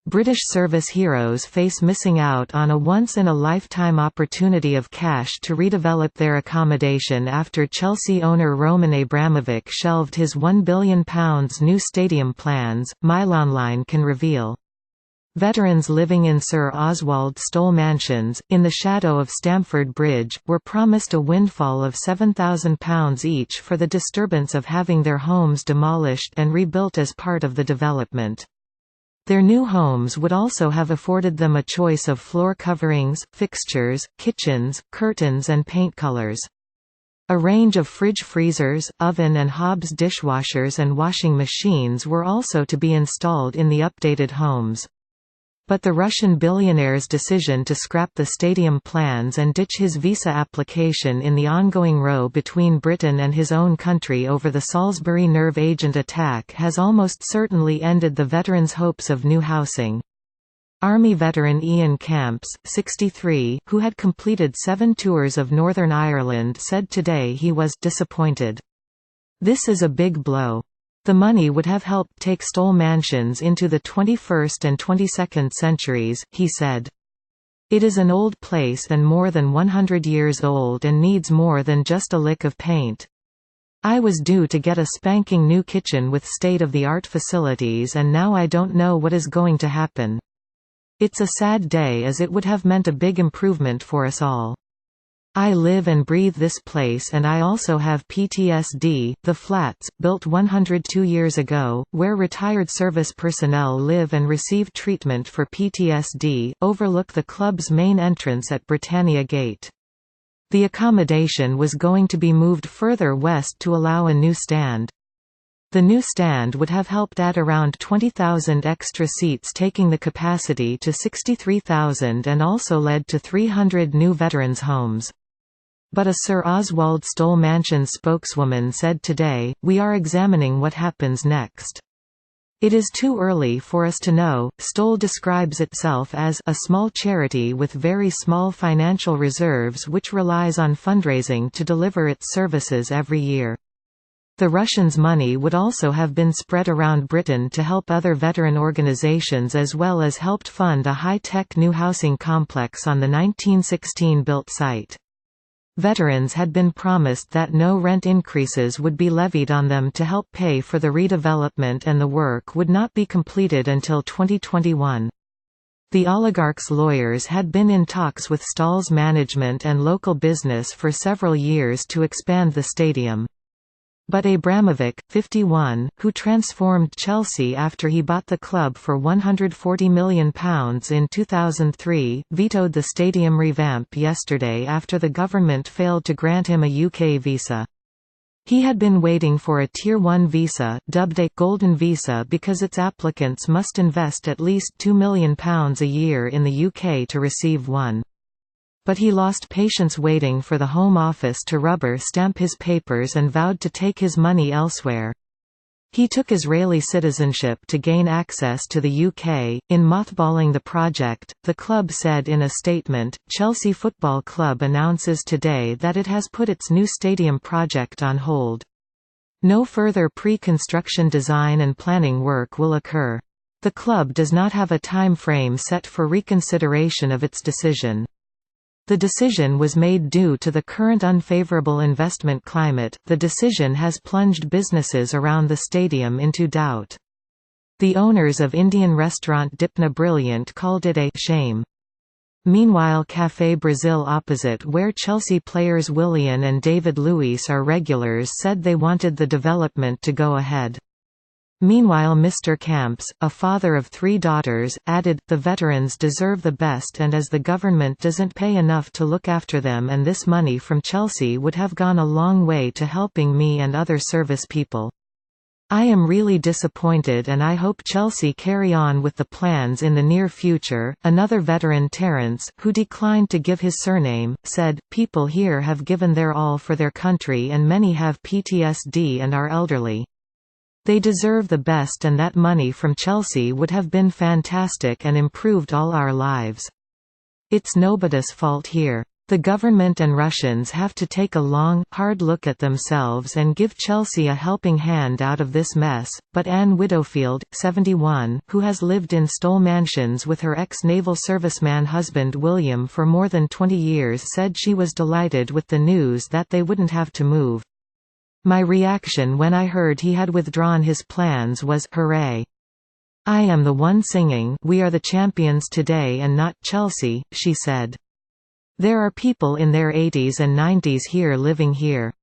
British service heroes face missing out on a once-in-a-lifetime opportunity of cash to redevelop their accommodation after Chelsea owner Roman Abramovich shelved his £1 billion new stadium plans, MileOnline can reveal. Veterans living in Sir Oswald Stoll mansions, in the shadow of Stamford Bridge, were promised a windfall of £7,000 each for the disturbance of having their homes demolished and rebuilt as part of the development. Their new homes would also have afforded them a choice of floor coverings, fixtures, kitchens, curtains and paint colors. A range of fridge freezers, oven and hobs dishwashers and washing machines were also to be installed in the updated homes. But the Russian billionaire's decision to scrap the stadium plans and ditch his visa application in the ongoing row between Britain and his own country over the Salisbury nerve agent attack has almost certainly ended the veterans' hopes of new housing. Army veteran Ian Camps, 63, who had completed 7 tours of Northern Ireland, said today he was disappointed. "This is a big blow. The money would have helped take Stoll mansions into the 21st and 22nd centuries," he said. "It is an old place and more than 100 years old and needs more than just a lick of paint. I was due to get a spanking new kitchen with state-of-the-art facilities and now I don't know what is going to happen. It's a sad day as it would have meant a big improvement for us all. I live and breathe this place and I also have PTSD." The flats, built 102 years ago, where retired service personnel live and receive treatment for PTSD, overlook the club's main entrance at Britannia Gate. The accommodation was going to be moved further west to allow a new stand. The new stand would have helped add around 20,000 extra seats, taking the capacity to 63,000, and also led to 300 new veterans' homes. But a Sir Oswald Stoll Mansions spokeswoman said today, "We are examining what happens next. It is too early for us to know." Stoll describes itself as a small charity with very small financial reserves which relies on fundraising to deliver its services every year. The Russians' money would also have been spread around Britain to help other veteran organisations as well as helped fund a high-tech new housing complex on the 1916-built site. Veterans had been promised that no rent increases would be levied on them to help pay for the redevelopment, and the work would not be completed until 2021. The oligarch's lawyers had been in talks with Stoll's management and local business for several years to expand the stadium. But Abramovich, 51, who transformed Chelsea after he bought the club for £140 million in 2003, vetoed the stadium revamp yesterday after the government failed to grant him a UK visa. He had been waiting for a Tier 1 visa, dubbed a «golden visa» because its applicants must invest at least £2 million a year in the UK to receive one. But he lost patience waiting for the Home Office to rubber stamp his papers and vowed to take his money elsewhere. He took Israeli citizenship to gain access to the UK. In mothballing the project, the club said in a statement, Chelsea Football Club announces today that it has put its new stadium project on hold. No further pre-construction design and planning work will occur. The club does not have a time frame set for reconsideration of its decision. The decision was made due to the current unfavorable investment climate. The decision has plunged businesses around the stadium into doubt. The owners of Indian restaurant Dipna Brilliant called it a shame. Meanwhile, Café Brazil opposite where Chelsea players Willian and David Luiz are regulars said they wanted the development to go ahead. Meanwhile, Mr. Camps, a father of 3 daughters, added, "The veterans deserve the best, and as the government doesn't pay enough to look after them, and this money from Chelsea would have gone a long way to helping me and other service people. I am really disappointed and I hope Chelsea carry on with the plans in the near future." Another veteran, Terence, who declined to give his surname, said, "People here have given their all for their country and many have PTSD and are elderly. They deserve the best, and that money from Chelsea would have been fantastic and improved all our lives. It's nobody's fault here. The government and Russians have to take a long, hard look at themselves and give Chelsea a helping hand out of this mess." But Anne Widowfield, 71, who has lived in Stoll mansions with her ex-naval serviceman husband William for more than 20 years, said she was delighted with the news that they wouldn't have to move. "My reaction when I heard he had withdrawn his plans was, hooray! I am the one singing 'We are the champions today' and not Chelsea," she said. "There are people in their 80s and 90s here living here.